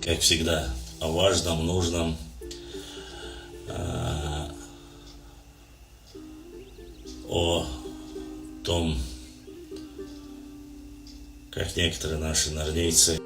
Как всегда, о важном, нужном, о том, как некоторые наши норвежцы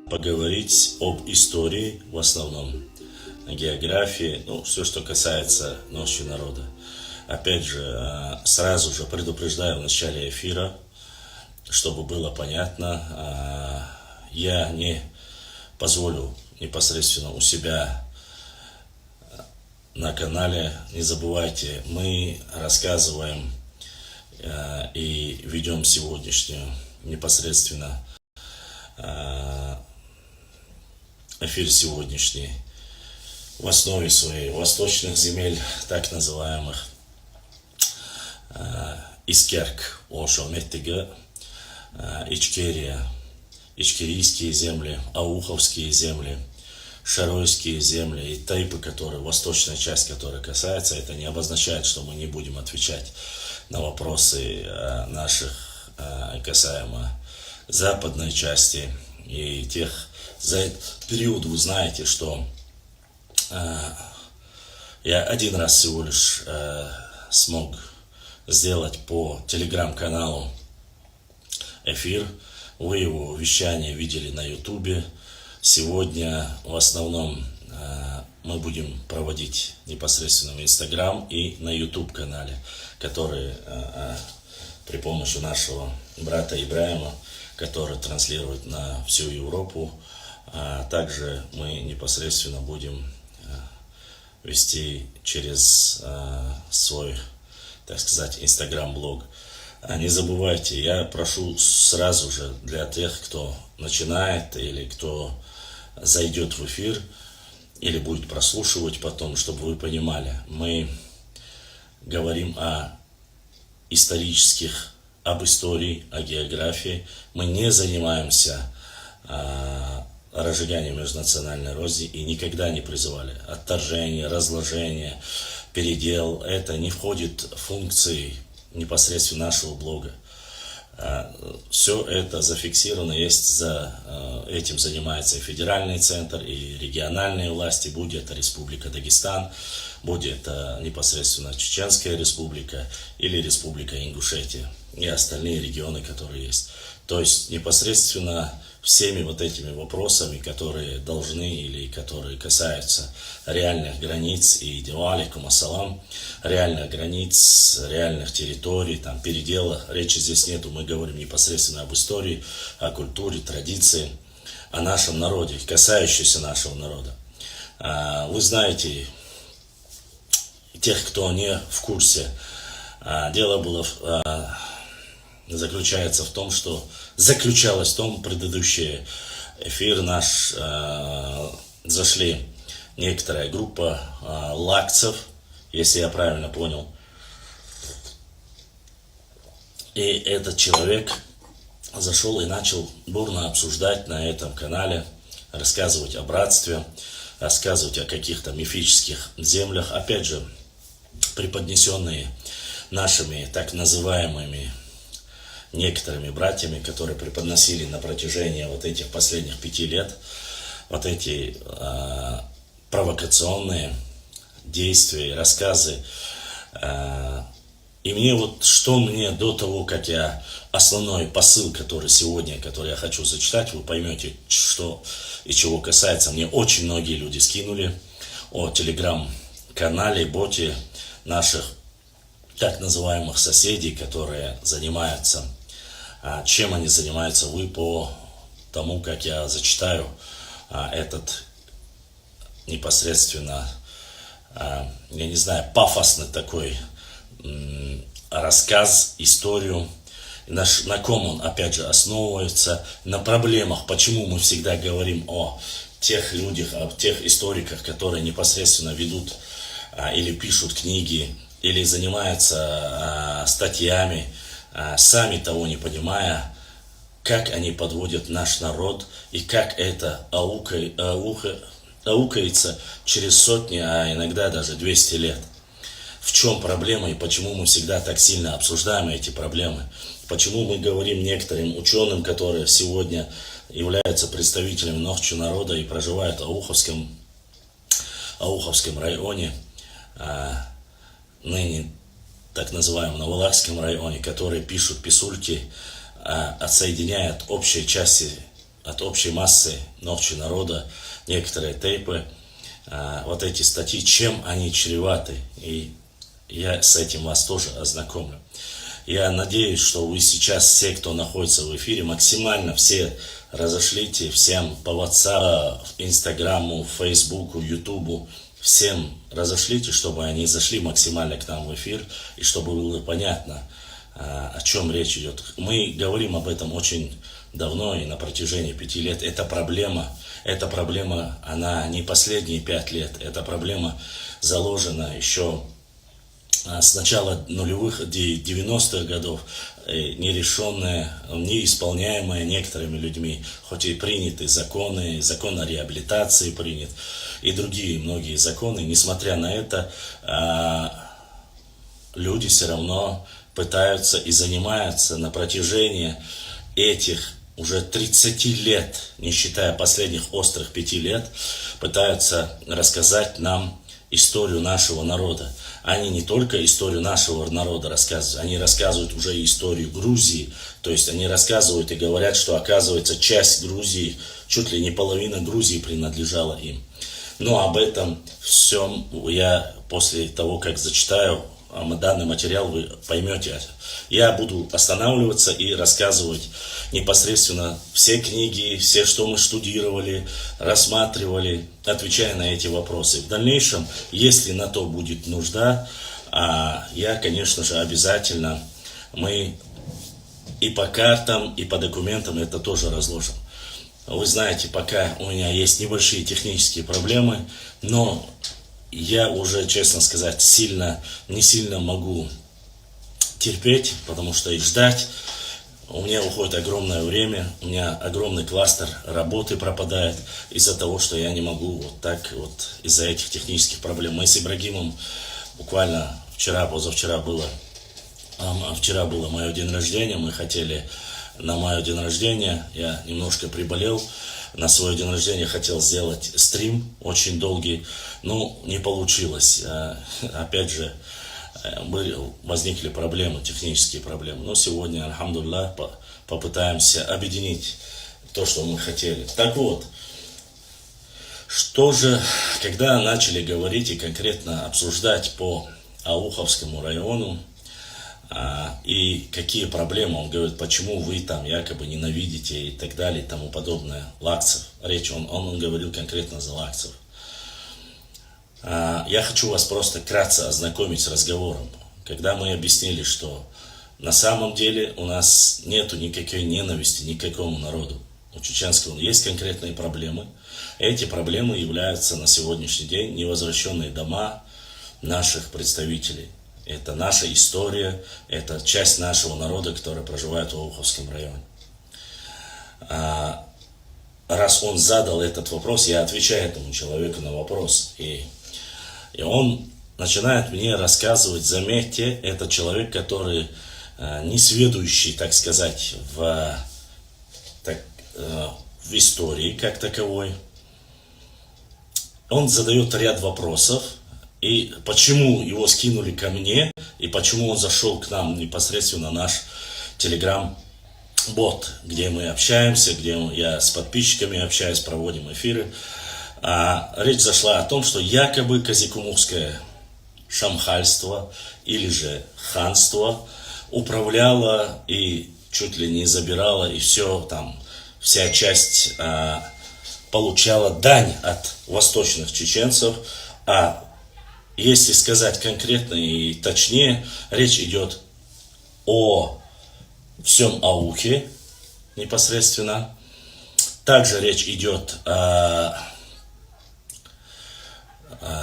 поговорить об истории в основном, о географии, ну, все, что касается ночи народа. Опять же, сразу же предупреждаю в начале эфира, чтобы было понятно, я не позволю непосредственно у себя на канале, не забывайте, мы рассказываем и ведем сегодняшнюю непосредственно эфир сегодняшний в основе своей восточных земель, так называемых Искерк, Ошалметтига, Ичкерия, Ичкерийские земли, Ауховские земли, шаройские земли и тайпы, которые, восточная часть, которая касается, это не обозначает, что мы не будем отвечать на вопросы наших касаемо западной части и тех. За этот период вы знаете, что я один раз всего лишь смог сделать по телеграм-каналу эфир. Вы его вещание видели на ютубе. Сегодня в основном мы будем проводить непосредственно в инстаграм и на ютуб канале, который при помощи нашего брата Ибрагимома, который транслирует на всю Европу. Также мы непосредственно будем вести через свой, так сказать, инстаграм-блог. Не забывайте, я прошу сразу же для тех, кто начинает или кто зайдет в эфир или будет прослушивать потом, чтобы вы понимали, мы говорим об истории, о географии. Мы не занимаемся разжиганием межнациональной розни и никогда не призывали отторжение, разложение, передел. Это не входит в функции непосредственно нашего блога. Все это зафиксировано, этим занимается и федеральный центр, и региональные власти, будь это Республика Дагестан, будь это непосредственно Чеченская республика или Республика Ингушетия и остальные регионы, которые есть. То есть непосредственно всеми вот этими вопросами, которые должны или которые касаются реальных границ и алейкум ассалам, реальных границ, реальных территорий, там передела, речи здесь нету, мы говорим непосредственно об истории, о культуре, традиции, о нашем народе, касающейся нашего народа. Вы знаете, тех, кто не в курсе, дело было заключалось в том, предыдущий эфир наш, зашли некоторая группа лакцев, если я правильно понял. И этот человек зашел и начал бурно обсуждать на этом канале, рассказывать о братстве, рассказывать о каких-то мифических землях, опять же, преподнесенные нашими так называемыми некоторыми братьями, которые преподносили на протяжении вот этих последних 5 лет вот эти провокационные действия, рассказы. И мне что мне до того, как я основной посыл, который я хочу зачитать, вы поймете, что и чего касается. Мне очень многие люди скинули о телеграм-канале, боте наших так называемых соседей, которые занимаются, чем они занимаются, вы по тому, как я зачитаю этот непосредственно, я не знаю, пафосный такой рассказ, историю, на ком он, опять же, основывается, на проблемах, почему мы всегда говорим о тех людях, о тех историках, которые непосредственно ведут или пишут книги, или занимаются статьями, сами того не понимая, как они подводят наш народ и как это аукается через сотни, а иногда даже 200 лет. В чем проблема и почему мы всегда так сильно обсуждаем эти проблемы? Почему мы говорим некоторым ученым, которые сегодня являются представителями Нохчи народа и проживают в Ауховском районе, ныне так называемом Новолахском районе, которые пишут писульки, отсоединяют общие части от общей массы Нохчи народа, некоторые тейпы, вот эти статьи, чем они чреваты, и я с этим вас тоже ознакомлю. Я надеюсь, что вы сейчас, все, кто находится в эфире, максимально все разошлите всем по WhatsApp, Инстаграму, Фейсбуку, Ютубу, всем разошлите, чтобы они зашли максимально к нам в эфир, и чтобы было понятно, о чем речь идет. Мы говорим об этом очень давно и на протяжении 5 лет. Эта проблема, она не последние 5 лет. Эта проблема заложена еще с начала нулевых, 90-х годов, нерешенные, неисполняемые некоторыми людьми, хоть и приняты законы, закон о реабилитации принят, и другие многие законы, несмотря на это, люди все равно пытаются и занимаются на протяжении этих уже 30 лет, не считая последних острых 5 лет, пытаются рассказать нам историю нашего народа. Они не только историю нашего народа рассказывают, они рассказывают уже и историю Грузии. То есть они рассказывают и говорят, что оказывается часть Грузии, чуть ли не половина Грузии принадлежала им. Но об этом всем я после того, как зачитаю данный материал, вы поймете. Я буду останавливаться и рассказывать непосредственно все книги, все, что мы штудировали, рассматривали, отвечая на эти вопросы. В дальнейшем, если на то будет нужда, я, конечно же, обязательно, мы и по картам, и по документам это тоже разложим. Вы знаете, пока у меня есть небольшие технические проблемы, но я уже, честно сказать, не сильно могу терпеть, потому что и ждать. У меня уходит огромное время, у меня огромный кластер работы пропадает из-за того, что я не могу вот так вот, из-за этих технических проблем. Мы с Ибрагимом буквально позавчера было мое день рождения, мы хотели на мое день рождения, я немножко приболел, на свой день рождения хотел сделать стрим очень долгий, но не получилось. Опять же, возникли проблемы, технические проблемы. Но сегодня, альхамдулиллах, попытаемся объединить то, что мы хотели. Так вот, что же, когда начали говорить и конкретно обсуждать по Ауховскому району, и какие проблемы, он говорит, почему вы там якобы ненавидите и так далее и тому подобное, лакцев. Речь, он говорил конкретно за лакцев. Я хочу вас просто вкратце ознакомить с разговором. Когда мы объяснили, что на самом деле у нас нету никакой ненависти ни к какому народу. У чеченского есть конкретные проблемы. Эти проблемы являются на сегодняшний день невозвращенные дома наших представителей. Это наша история, это часть нашего народа, который проживает в Ауховском районе. Раз он задал этот вопрос, я отвечаю этому человеку на вопрос. И он начинает мне рассказывать, заметьте, это человек, который не сведущий, так сказать, в истории как таковой. Он задает ряд вопросов. И почему его скинули ко мне, и почему он зашел к нам непосредственно наш телеграм-бот, где мы общаемся, где я с подписчиками общаюсь, проводим эфиры. Речь зашла о том, что якобы казикумухское шамхальство или же ханство управляло и чуть ли не забирало, и все там, вся часть получала дань от восточных чеченцев, если сказать конкретно и точнее, речь идет о всем Аухе непосредственно. Также речь идет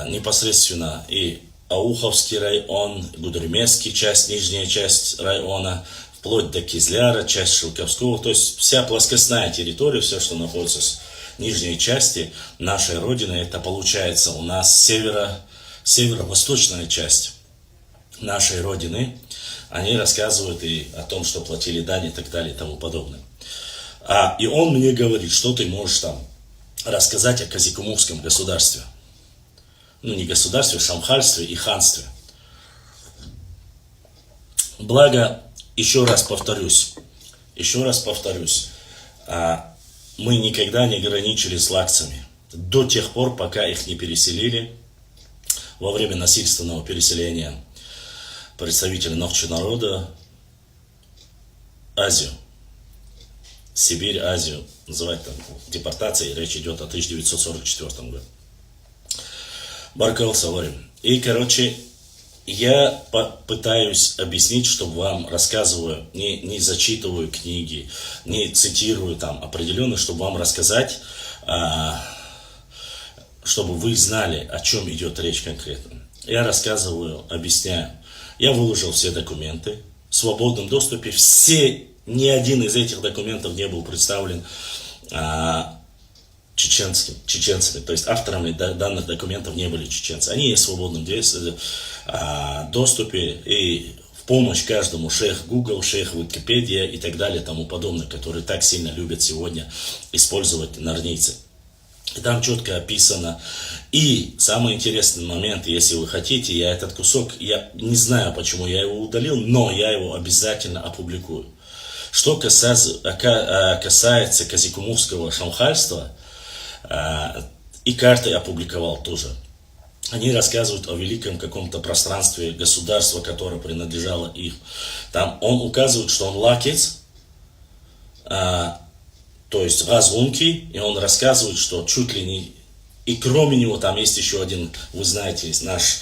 непосредственно и Ауховский район, Гудермесский часть, нижняя часть района, вплоть до Кизляра, часть Шелковского. То есть вся плоскостная территория, все, что находится с нижней части нашей родины, это получается у нас северо-восточная часть нашей родины. Они рассказывают и о том, что платили дань и так далее и тому подобное. И он мне говорит, что ты можешь там рассказать о казикумухском государстве. Ну, не государстве, шамхальстве и ханстве. Благо, еще раз повторюсь, мы никогда не граничили с лакцами. До тех пор, пока их не переселили, во время насильственного переселения представителей Нохчи народа, Азию, Сибирь, Азию, называть там депортацией, речь идет о 1944 году. Баркал Саварим. И, короче, я пытаюсь объяснить, чтобы вам рассказываю, не зачитываю книги, не цитирую там определенно, чтобы вам рассказать, чтобы вы знали, о чем идет речь конкретно. Я рассказываю, объясняю, Я выложил все документы в свободном доступе. Ни один из этих документов не был представлен чеченцами. То есть авторами данных документов не были чеченцы. Они есть в свободном доступе и в помощь каждому шейх Google, шейх Википедия и так далее, тому подобное, которые так сильно любят сегодня использовать норнийцы. И там четко описано. И самый интересный момент, если вы хотите, я этот кусок, я не знаю, почему я его удалил, но я его обязательно опубликую. Что касается казикумовского шамхальства, и карты опубликовал тоже. Они рассказывают о великом каком-то пространстве государства, которое принадлежало им. Там он указывает, что он лакец, то есть газунки, и он рассказывает, что чуть ли не... И кроме него там есть еще один, вы знаете, наш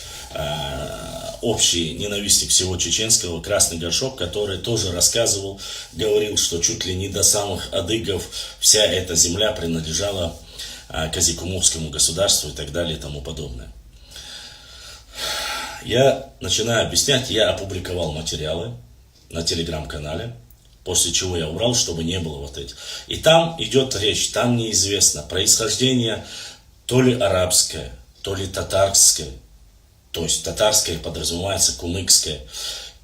общий ненавистник всего чеченского, Красный Горшок, который тоже рассказывал, говорил, что чуть ли не до самых адыгов вся эта земля принадлежала казикумовскому государству и так далее и тому подобное. Я начинаю объяснять, я опубликовал материалы на телеграм-канале, после чего я убрал, чтобы не было вот этих. И там идет речь, там неизвестно происхождение то ли арабское, то ли татарское, то есть татарское подразумевается куныкское.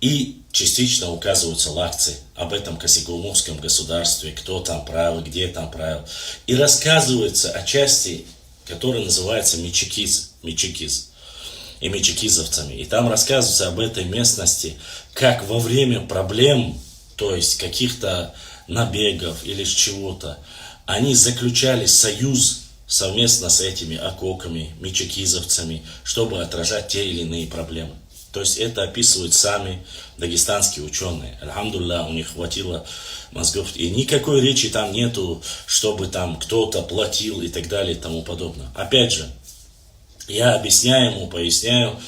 И частично указываются лакцы об этом казикумовском государстве, кто там правил, где там правил. И рассказывается о части, которая называется мечекиз и мечекизовцами. И там рассказывается об этой местности, как во время проблем, то есть каких-то набегов или чего-то, они заключали союз совместно с этими ококами, мечекизовцами, чтобы отражать те или иные проблемы. То есть это описывают сами дагестанские ученые. Альхамдулилlah, у них хватило мозгов. И никакой речи там нету, чтобы там кто-то платил и так далее и тому подобное. Опять же, я объясняю ему, поясняю.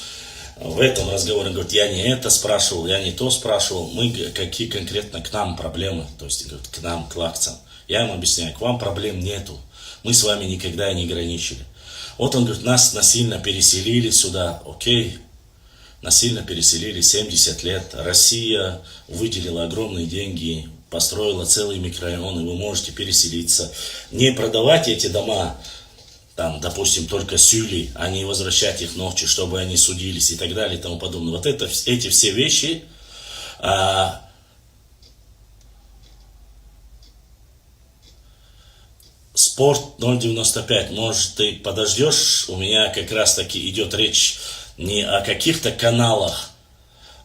В этом разговоре он говорит, я не это спрашивал, я не то спрашивал. Мы какие конкретно к нам проблемы, то есть говорит, к нам, к лакцам. Я ему объясняю, к вам проблем нету. Мы с вами никогда не граничили. Вот он говорит, нас насильно переселили сюда, окей. Насильно переселили 70 лет. Россия выделила огромные деньги, построила целые микрорайоны. Вы можете переселиться. Не продавать эти дома, там, допустим, только сюли, а не возвращать их ночью, чтобы они судились и так далее и тому подобное. Вот эти все вещи Спорт 0.95, может, ты подождешь, у меня как раз таки идет речь не о каких-то каналах,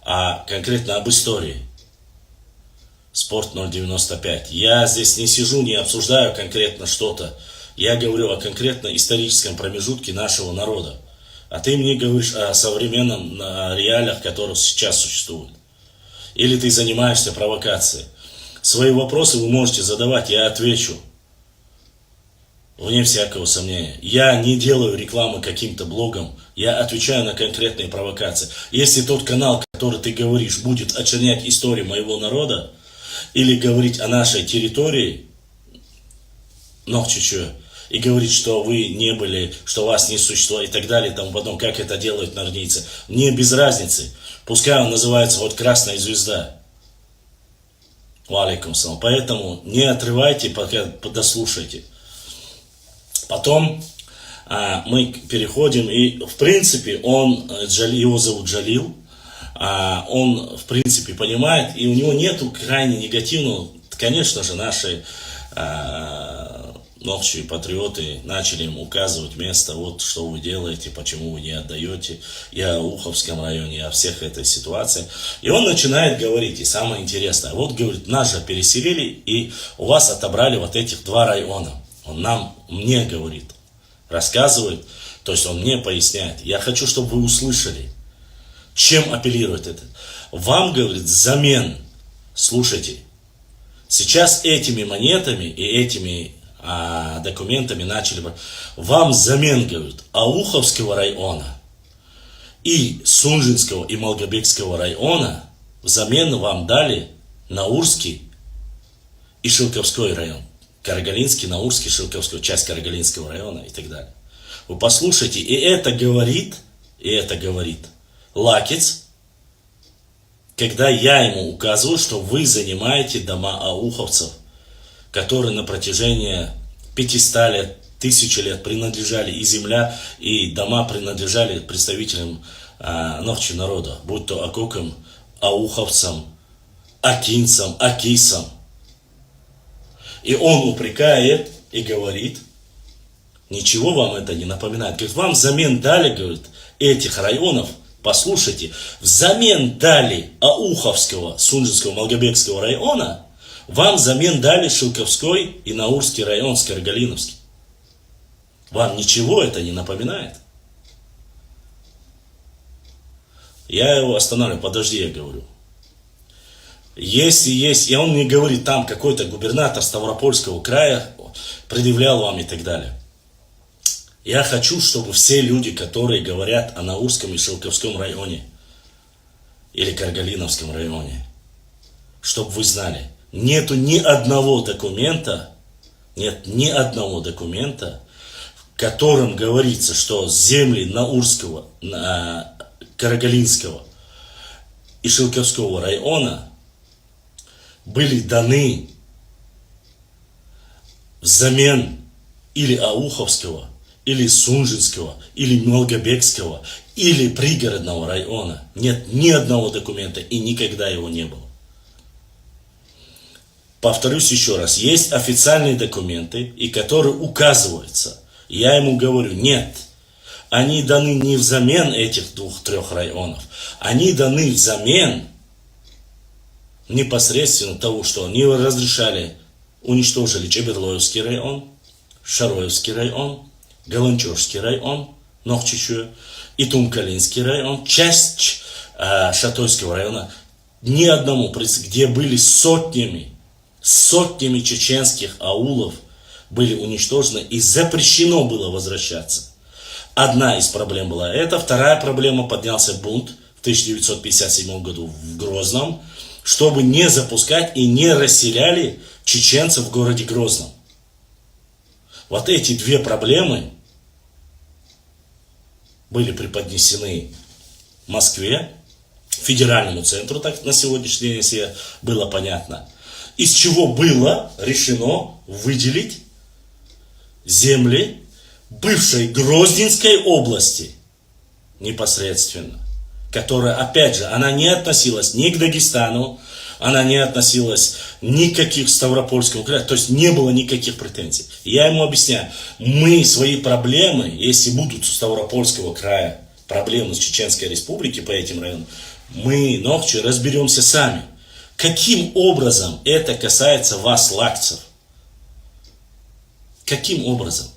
а конкретно об истории. Спорт 0.95. Я здесь не сижу, не обсуждаю конкретно что-то. Я говорю о конкретно историческом промежутке нашего народа. А ты мне говоришь о современном реалиях, которые сейчас существуют. Или ты занимаешься провокацией. Свои вопросы вы можете задавать, я отвечу. Вне всякого сомнения. Я не делаю рекламы каким-то блогам. Я отвечаю на конкретные провокации. Если тот канал, который ты говоришь, будет очернять историю моего народа, или говорить о нашей территории, Нохчийчьо, и говорить, что вы не были, что вас не существовало и так далее, и тому потом, как это делают норнийцы, мне без разницы. Пускай он называется вот «Красная звезда». Валейкум салам. Поэтому не отрывайте, пока дослушайте. Потом мы переходим, и в принципе его зовут Джалил, он в принципе понимает, и у него нету крайне негативного. Конечно же, наши нохчи патриоты начали ему указывать место, вот что вы делаете, почему вы не отдаете, и о Уховском районе, и о всех этой ситуации. И он начинает говорить, и самое интересное, вот говорит, нас же переселили, и у вас отобрали вот этих 2 района. Он мне говорит, рассказывает, то есть он мне поясняет. Я хочу, чтобы вы услышали, чем апеллирует это. Вам, говорит, взамен, слушайте, сейчас этими монетами и этими документами начали, вам взамен, говорит, Ауховского района и Сунжинского и Малгобекского района взамен вам дали Наурский и Шилковской район. Карагалинский, Наурский, Шилковской, часть Карагалинского района и так далее. Вы послушайте, и это говорит лакец, когда я ему указываю, что вы занимаете дома ауховцев, которые на протяжении 500 лет, 1000 лет принадлежали, и земля, и дома принадлежали представителям Нохчи народа, будь то акокам, ауховцам, акинцам, акисам. И он упрекает и говорит, ничего вам это не напоминает. Говорит, вам взамен дали, говорит, этих районов, послушайте, взамен дали Ауховского, Сунжинского, Малгобекского района, вам взамен дали Шилковской и Наурский район, Скорогалиновский. Вам ничего это не напоминает? Я его останавливаю, подожди, я говорю. Если есть, и он мне говорит, там какой-то губернатор Ставропольского края предъявлял вам и так далее. Я хочу, чтобы все люди, которые говорят о Наурском и Шилковском районе, или Каргалиновском районе, чтобы вы знали, нету ни одного документа, нет ни одного документа, в котором говорится, что земли Наурского, Карагалинского и Шилковского района были даны взамен или Ауховского, или Сунжинского, или Малгобекского, или пригородного района. Нет ни одного документа и никогда его не было. Повторюсь еще раз, есть официальные документы, и которые указываются. Я ему говорю, нет, они даны не взамен этих 2-3 районов, они даны взамен непосредственно того, что они разрешали, уничтожили Чеберлоевский район, Шароевский район, Галанчорский район, Нохчийчьо и Тумкалинский район, часть Шатойского района, ни одному, где были сотнями чеченских аулов, были уничтожены и запрещено было возвращаться. Одна из проблем была эта, вторая проблема, поднялся бунт в 1957 году в Грозном, чтобы не запускать и не расселяли чеченцев в городе Грозном. Вот эти две проблемы были преподнесены Москве, федеральному центру, так на сегодняшний день, если было понятно, из чего было решено выделить земли бывшей Грозненской области непосредственно, которая, опять же, она не относилась ни к Дагестану, она не относилась ни к каких Ставропольскому краю, то есть не было никаких претензий. Я ему объясняю, мы свои проблемы, если будут у Ставропольского края проблемы с Чеченской Республики по этим районам, мы, Нохчи, разберемся сами. Каким образом это касается вас, лакцев? Каким образом?